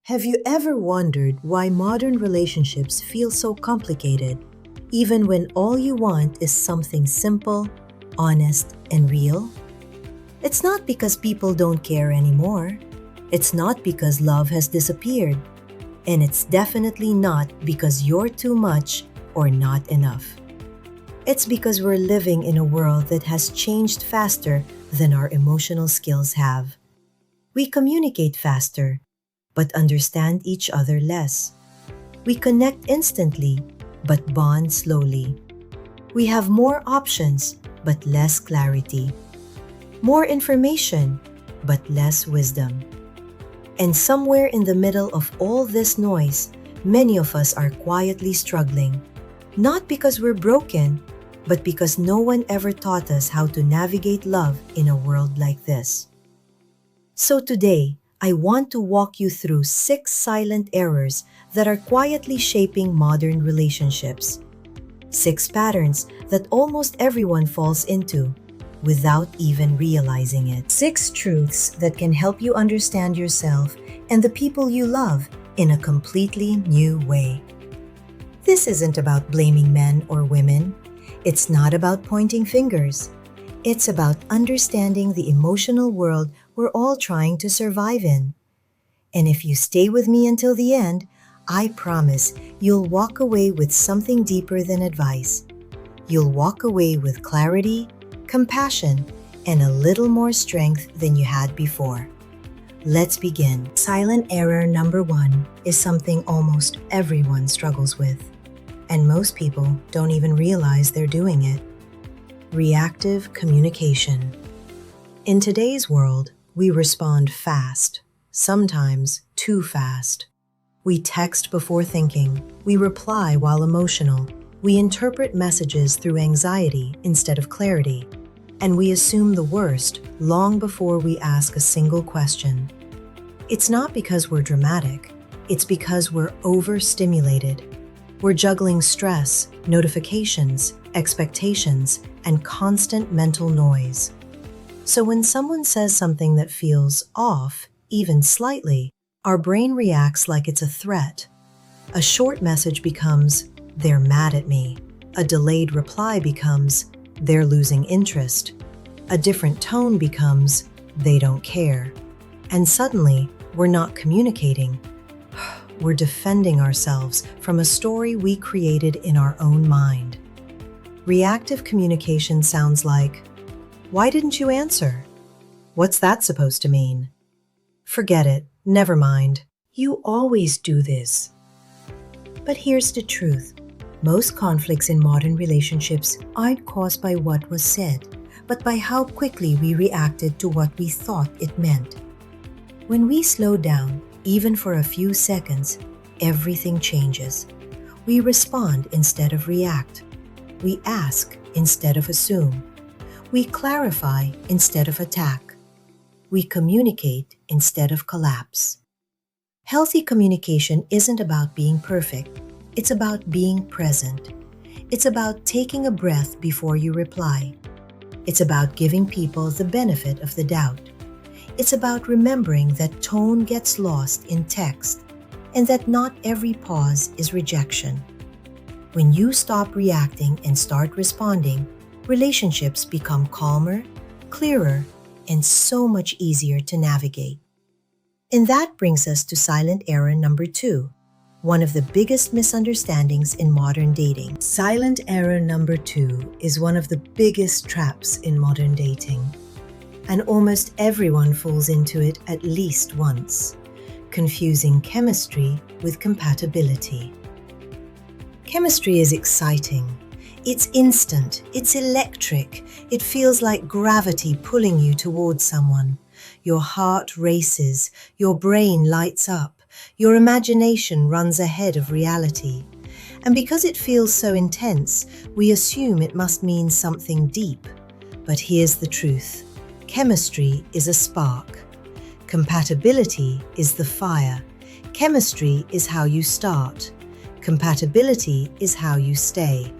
Have you ever wondered why modern relationships feel so complicated, even when all you want is something simple, honest, and real? It's not because people don't care anymore. It's not because love has disappeared. And it's definitely not because you're too much or not enough. It's because we're living in a world that has changed faster than our emotional skills have. We communicate faster, but understand each other less. We connect instantly, but bond slowly. We have more options, but less clarity. More information, but less wisdom. And somewhere in the middle of all this noise, many of us are quietly struggling. Not because we're broken, but because no one ever taught us how to navigate love in a world like this. So today, I want to walk you through 6 silent errors that are quietly shaping modern relationships. 6 patterns that almost everyone falls into without even realizing it. 6 truths that can help you understand yourself and the people you love in a completely new way. This isn't about blaming men or women. It's not about pointing fingers. It's about understanding the emotional world we're all trying to survive in. And if you stay with me until the end, I promise you'll walk away with something deeper than advice. You'll walk away with clarity, compassion, and a little more strength than you had before. Let's begin. Silent error number 1 is something almost everyone struggles with, and most people don't even realize they're doing it. Reactive communication. In today's world, we respond fast, sometimes too fast. We text before thinking, we reply while emotional, we interpret messages through anxiety instead of clarity, and we assume the worst long before we ask a single question. It's not because we're dramatic, it's because we're overstimulated. We're juggling stress, notifications, expectations, and constant mental noise. So when someone says something that feels off, even slightly, our brain reacts like it's a threat. A short message becomes, "They're mad at me." A delayed reply becomes, "They're losing interest." A different tone becomes, "They don't care." And suddenly, we're not communicating. We're defending ourselves from a story we created in our own mind. Reactive communication sounds like, "Why didn't you answer? What's that supposed to mean? Forget it, never mind. You always do this." But here's the truth. Most conflicts in modern relationships aren't caused by what was said, but by how quickly we reacted to what we thought it meant. When we slow down, even for a few seconds, everything changes. We respond instead of react. We ask instead of assume. We clarify instead of attack. We communicate instead of collapse. Healthy communication isn't about being perfect. It's about being present. It's about taking a breath before you reply. It's about giving people the benefit of the doubt. It's about remembering that tone gets lost in text and that not every pause is rejection. When you stop reacting and start responding, relationships become calmer, clearer, and so much easier to navigate. And that brings us to silent error number 2, one of the biggest misunderstandings in modern dating. Silent error number 2 is one of the biggest traps in modern dating. And almost everyone falls into it at least once, confusing chemistry with compatibility. Chemistry is exciting. It's instant, it's electric, it feels like gravity pulling you towards someone. Your heart races, your brain lights up, your imagination runs ahead of reality. And because it feels so intense, we assume it must mean something deep. But here's the truth. Chemistry is a spark. Compatibility is the fire. Chemistry is how you start. Compatibility is how you stay.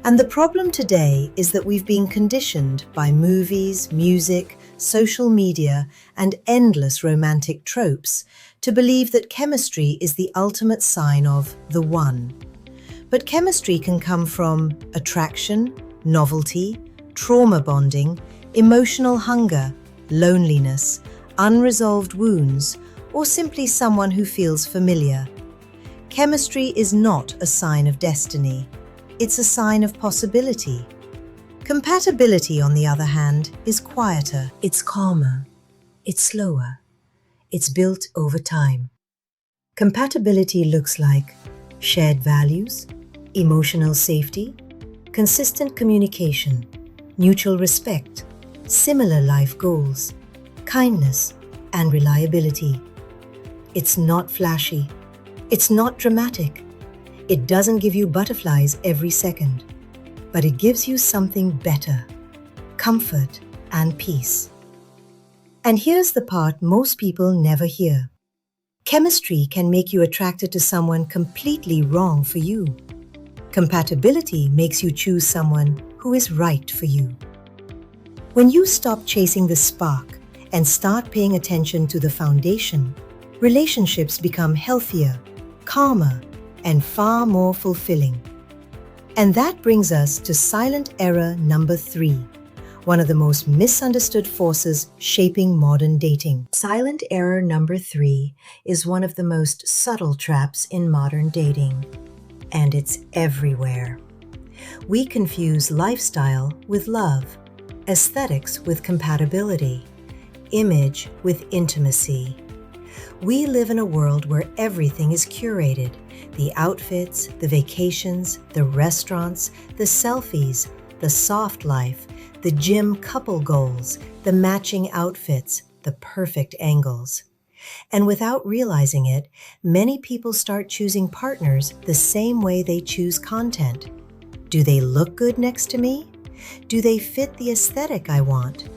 And the problem today is that we've been conditioned by movies, music, social media, and endless romantic tropes to believe that chemistry is the ultimate sign of the one. But chemistry can come from attraction, novelty, trauma bonding, emotional hunger, loneliness, unresolved wounds, or simply someone who feels familiar. Chemistry is not a sign of destiny. It's a sign of possibility. Compatibility, on the other hand, is quieter. It's calmer. It's slower. It's built over time. Compatibility looks like shared values, emotional safety, consistent communication, mutual respect, similar life goals, kindness, and reliability. It's not flashy. It's not dramatic. It doesn't give you butterflies every second, but it gives you something better: comfort and peace. And here's the part most people never hear. Chemistry can make you attracted to someone completely wrong for you. Compatibility makes you choose someone who is right for you. When you stop chasing the spark and start paying attention to the foundation, relationships become healthier, calmer, and far more fulfilling. And that brings us to silent error number 3, one of the most misunderstood forces shaping modern dating. Silent error number 3 is one of the most subtle traps in modern dating, and it's everywhere. We confuse lifestyle with love, aesthetics with compatibility, image with intimacy. We live in a world where everything is curated: the outfits, the vacations, the restaurants, the selfies, the soft life, the gym couple goals, the matching outfits, the perfect angles. And without realizing it, many people start choosing partners the same way they choose content. Do they look good next to me? Do they fit the aesthetic I want?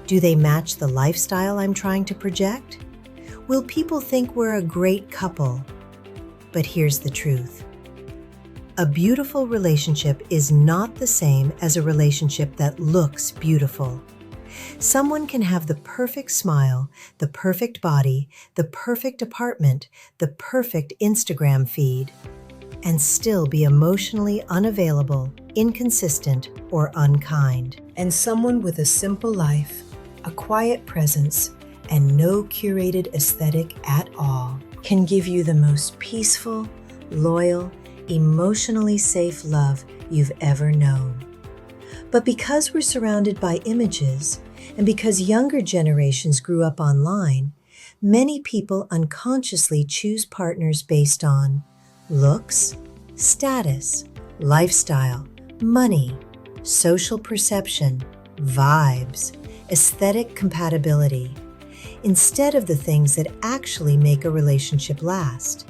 Do they match the lifestyle I'm trying to project? Will people think we're a great couple? But here's the truth. A beautiful relationship is not the same as a relationship that looks beautiful. Someone can have the perfect smile, the perfect body, the perfect apartment, the perfect Instagram feed, and still be emotionally unavailable, inconsistent, or unkind. And someone with a simple life, a quiet presence, and no curated aesthetic at all can give you the most peaceful, loyal, emotionally safe love you've ever known. But because we're surrounded by images, and because younger generations grew up online, many people unconsciously choose partners based on looks, status, lifestyle, money, social perception, vibes, aesthetic compatibility, instead of the things that actually make a relationship last: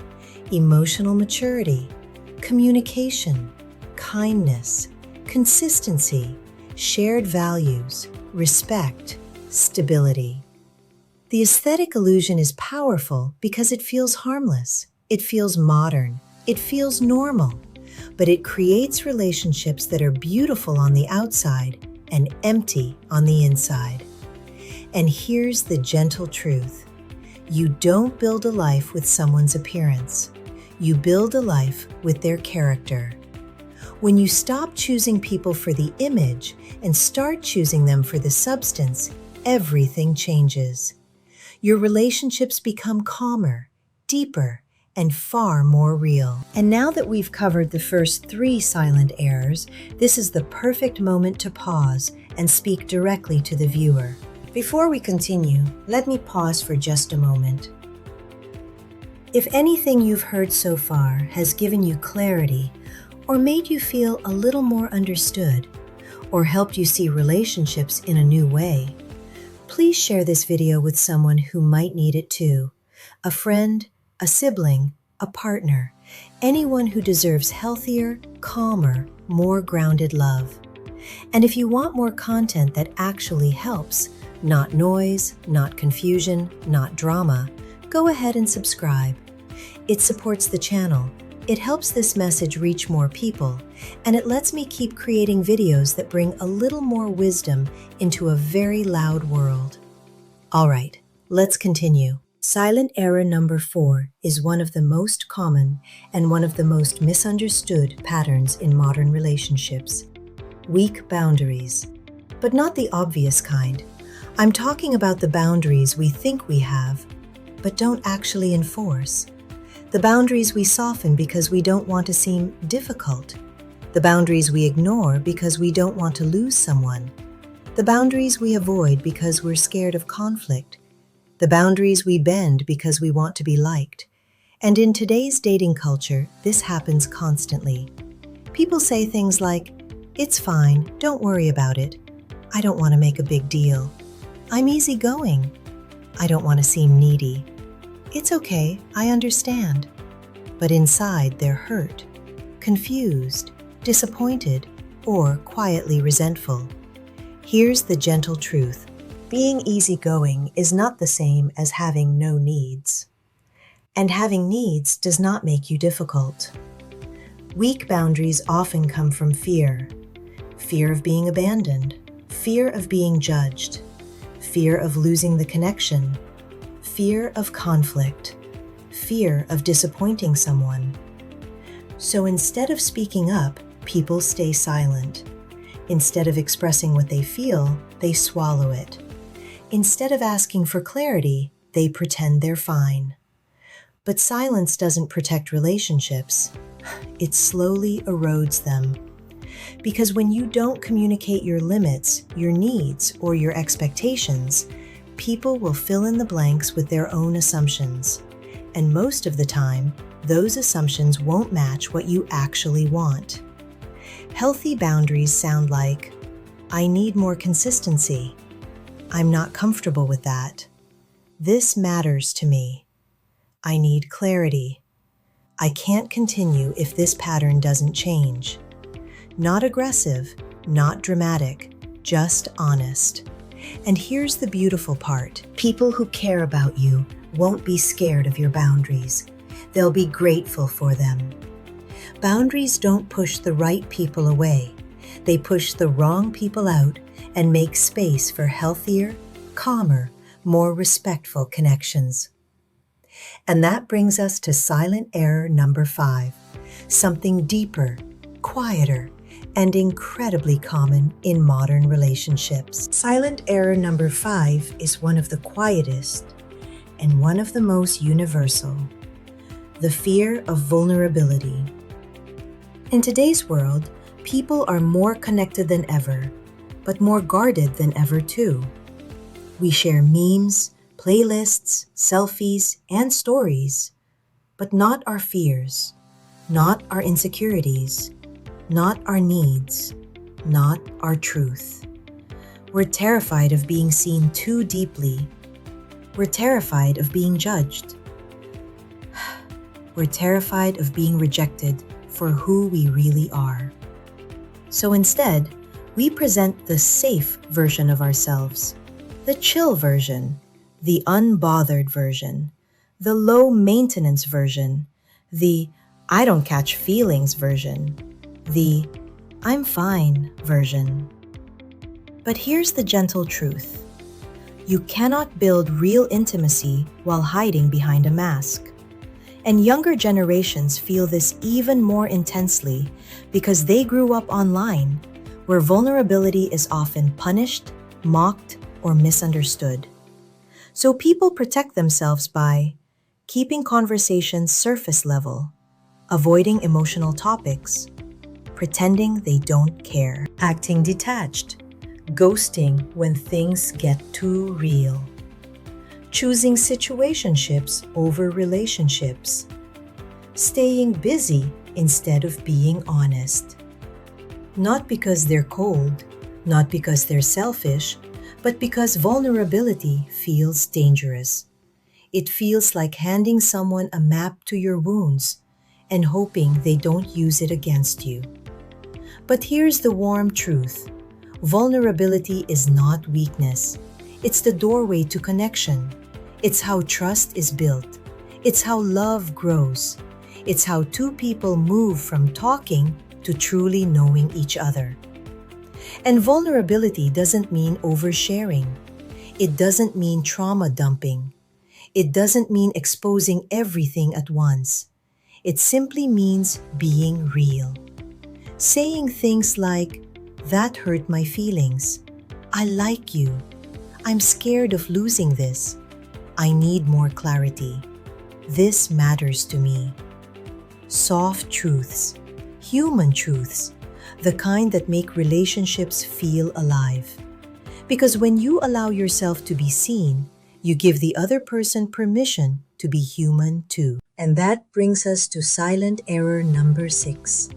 emotional maturity, communication, kindness, consistency, shared values, respect, stability. The aesthetic illusion is powerful because it feels harmless, it feels modern, it feels normal, but it creates relationships that are beautiful on the outside and empty on the inside. And here's the gentle truth. You don't build a life with someone's appearance. You build a life with their character. When you stop choosing people for the image and start choosing them for the substance, everything changes. Your relationships become calmer, deeper, and far more real. And now that we've covered the first 3 silent errors, this is the perfect moment to pause and speak directly to the viewer. Before we continue, let me pause for just a moment. If anything you've heard so far has given you clarity, or made you feel a little more understood, or helped you see relationships in a new way, please share this video with someone who might need it too. A friend, a sibling, a partner, anyone who deserves healthier, calmer, more grounded love. And if you want more content that actually helps, not noise, not confusion, not drama, go ahead and subscribe. It supports the channel, it helps this message reach more people, and it lets me keep creating videos that bring a little more wisdom into a very loud world. All right, let's continue. Silent error number 4 is one of the most common and one of the most misunderstood patterns in modern relationships. Weak boundaries. But not the obvious kind. I'm talking about the boundaries we think we have, but don't actually enforce. The boundaries we soften because we don't want to seem difficult. The boundaries we ignore because we don't want to lose someone. The boundaries we avoid because we're scared of conflict. The boundaries we bend because we want to be liked. And in today's dating culture, this happens constantly. People say things like, "It's fine, don't worry about it. I don't want to make a big deal. I'm easygoing. I don't want to seem needy. It's okay, I understand." But inside, they're hurt, confused, disappointed, or quietly resentful. Here's the gentle truth. Being easygoing is not the same as having no needs. And having needs does not make you difficult. Weak boundaries often come from fear. Fear of being abandoned, fear of being judged, fear of losing the connection, fear of conflict, fear of disappointing someone. So instead of speaking up, people stay silent. Instead of expressing what they feel, they swallow it. Instead of asking for clarity, they pretend they're fine. But silence doesn't protect relationships. It slowly erodes them. Because when you don't communicate your limits, your needs, or your expectations, people will fill in the blanks with their own assumptions. And most of the time, those assumptions won't match what you actually want. Healthy boundaries sound like, "I need more consistency. I'm not comfortable with that. This matters to me. I need clarity. I can't continue if this pattern doesn't change." Not aggressive, not dramatic, just honest. And here's the beautiful part. People who care about you won't be scared of your boundaries. They'll be grateful for them. Boundaries don't push the right people away. They push the wrong people out and make space for healthier, calmer, more respectful connections. And that brings us to silent error number 5, something deeper, quieter, and incredibly common in modern relationships. Silent error number 5 is one of the quietest and one of the most universal: the fear of vulnerability. In today's world, people are more connected than ever, but more guarded than ever too. We share memes, playlists, selfies, and stories, but not our fears, not our insecurities, not our needs, not our truth. We're terrified of being seen too deeply. We're terrified of being judged. We're terrified of being rejected for who we really are. So instead, we present the safe version of ourselves, the chill version, the unbothered version, the low-maintenance version, the "I don't catch feelings" version, the "I'm fine" version. But here's the gentle truth. You cannot build real intimacy while hiding behind a mask. And younger generations feel this even more intensely because they grew up online, where vulnerability is often punished, mocked, or misunderstood. So people protect themselves by keeping conversations surface level, avoiding emotional topics, pretending they don't care, acting detached, ghosting when things get too real, choosing situationships over relationships, staying busy instead of being honest. Not because they're cold, not because they're selfish, but because vulnerability feels dangerous. It feels like handing someone a map to your wounds and hoping they don't use it against you. But here's the warm truth. Vulnerability is not weakness. It's the doorway to connection. It's how trust is built. It's how love grows. It's how two people move from talking to truly knowing each other. And vulnerability doesn't mean oversharing. It doesn't mean trauma dumping. It doesn't mean exposing everything at once. It simply means being real. Saying things like, "That hurt my feelings. I like you. I'm scared of losing this. I need more clarity. This matters to me." Soft truths, human truths, the kind that make relationships feel alive. Because when you allow yourself to be seen, you give the other person permission to be human too. And that brings us to silent error number 6,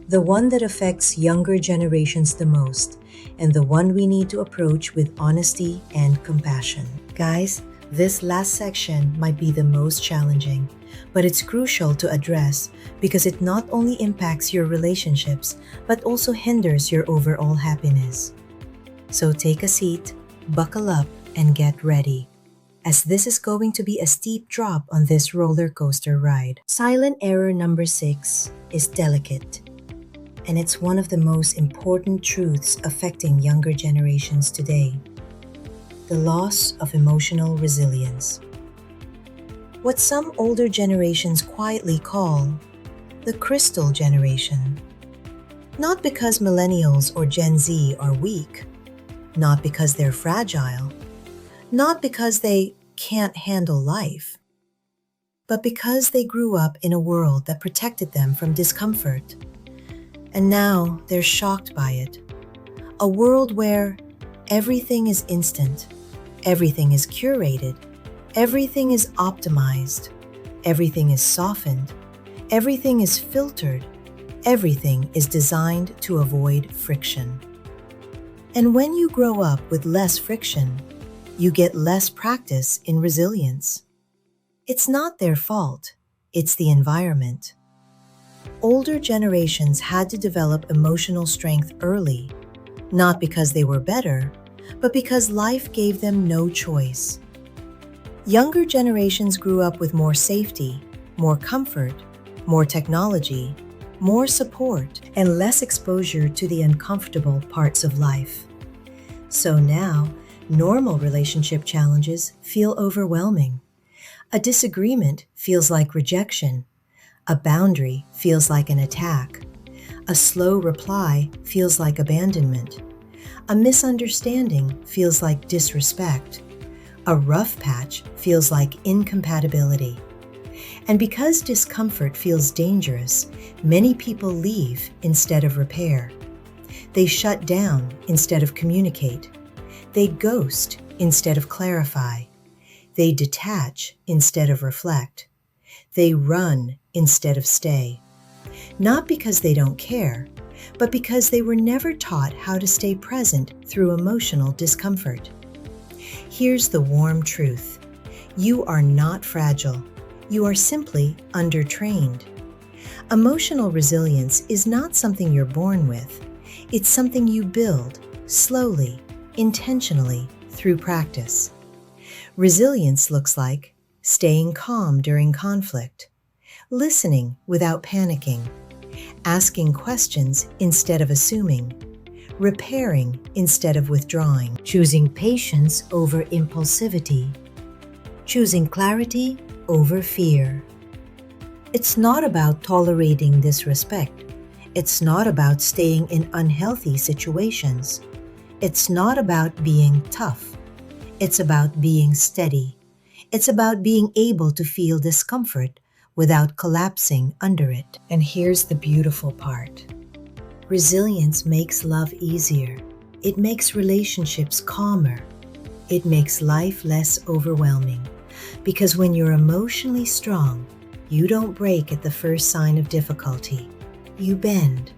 the one that affects younger generations the most, and the one we need to approach with honesty and compassion. Guys, this last section might be the most challenging, but it's crucial to address because it not only impacts your relationships, but also hinders your overall happiness. So take a seat, buckle up, and get ready, as this is going to be a steep drop on this roller coaster ride. Silent error number 6 is delicate, and it's one of the most important truths affecting younger generations today: the loss of emotional resilience. What some older generations quietly call the crystal generation. Not because millennials or Gen Z are weak, not because they're fragile, not because they can't handle life, but because they grew up in a world that protected them from discomfort. And now they're shocked by it. A world where everything is instant, everything is curated, everything is optimized, everything is softened, everything is filtered, everything is designed to avoid friction. And when you grow up with less friction, you get less practice in resilience. It's not their fault, it's the environment. Older generations had to develop emotional strength early, not because they were better, but because life gave them no choice. Younger generations grew up with more safety, more comfort, more technology, more support, and less exposure to the uncomfortable parts of life. So now, normal relationship challenges feel overwhelming. A disagreement feels like rejection. A boundary feels like an attack. A slow reply feels like abandonment. A misunderstanding feels like disrespect. A rough patch feels like incompatibility. And because discomfort feels dangerous, many people leave instead of repair. They shut down instead of communicate. They ghost instead of clarify. They detach instead of reflect. They run instead of stay. Not because they don't care, but because they were never taught how to stay present through emotional discomfort. Here's the warm truth. You are not fragile. You are simply undertrained. Emotional resilience is not something you're born with. It's something you build slowly, intentionally, through practice. Resilience looks like staying calm during conflict, listening without panicking, asking questions instead of assuming, repairing instead of withdrawing, choosing patience over impulsivity, choosing clarity over fear. It's not about tolerating disrespect. It's not about staying in unhealthy situations. It's not about being tough. It's about being steady. It's about being able to feel discomfort without collapsing under it. And here's the beautiful part. Resilience makes love easier. It makes relationships calmer. It makes life less overwhelming. Because when you're emotionally strong, you don't break at the first sign of difficulty. You bend,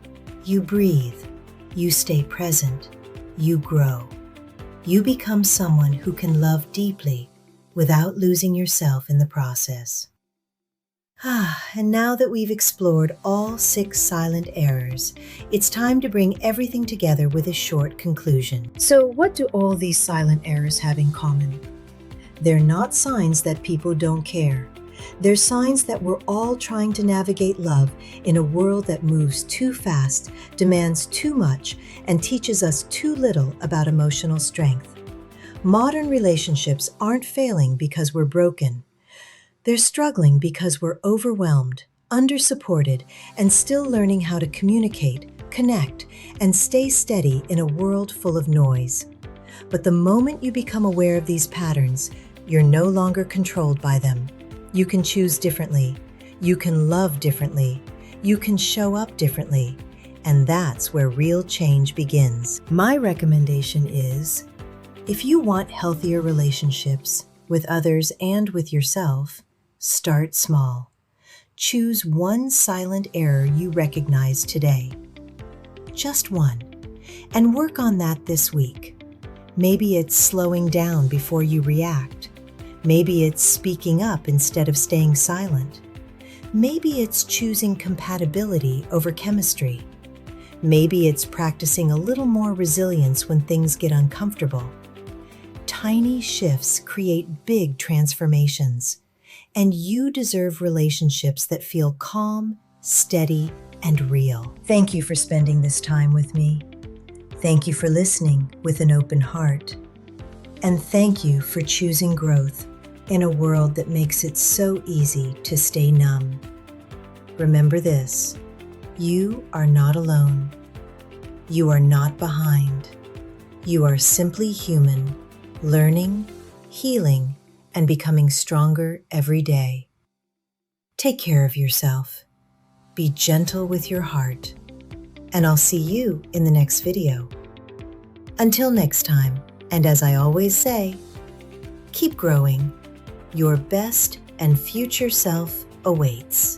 you breathe, you stay present, you grow. You become someone who can love deeply without losing yourself in the process. And now that we've explored all 6 silent errors, it's time to bring everything together with a short conclusion. So, what do all these silent errors have in common? They're not signs that people don't care. They're signs that we're all trying to navigate love in a world that moves too fast, demands too much, and teaches us too little about emotional strength. Modern relationships aren't failing because we're broken. They're struggling because we're overwhelmed, undersupported, and still learning how to communicate, connect, and stay steady in a world full of noise. But the moment you become aware of these patterns, you're no longer controlled by them. You can choose differently. You can love differently. You can show up differently. And that's where real change begins. My recommendation is, if you want healthier relationships with others and with yourself, start small. Choose one silent error you recognize today. Just one. And work on that this week. Maybe it's slowing down before you react. Maybe it's speaking up instead of staying silent. Maybe it's choosing compatibility over chemistry. Maybe it's practicing a little more resilience when things get uncomfortable. Tiny shifts create big transformations, and you deserve relationships that feel calm, steady, and real. Thank you for spending this time with me. Thank you for listening with an open heart. And thank you for choosing growth in a world that makes it so easy to stay numb. Remember this: you are not alone. You are not behind. You are simply human, learning, healing, and becoming stronger every day. Take care of yourself. Be gentle with your heart. And I'll see you in the next video. Until next time, and as I always say, keep growing. Your best and future self awaits.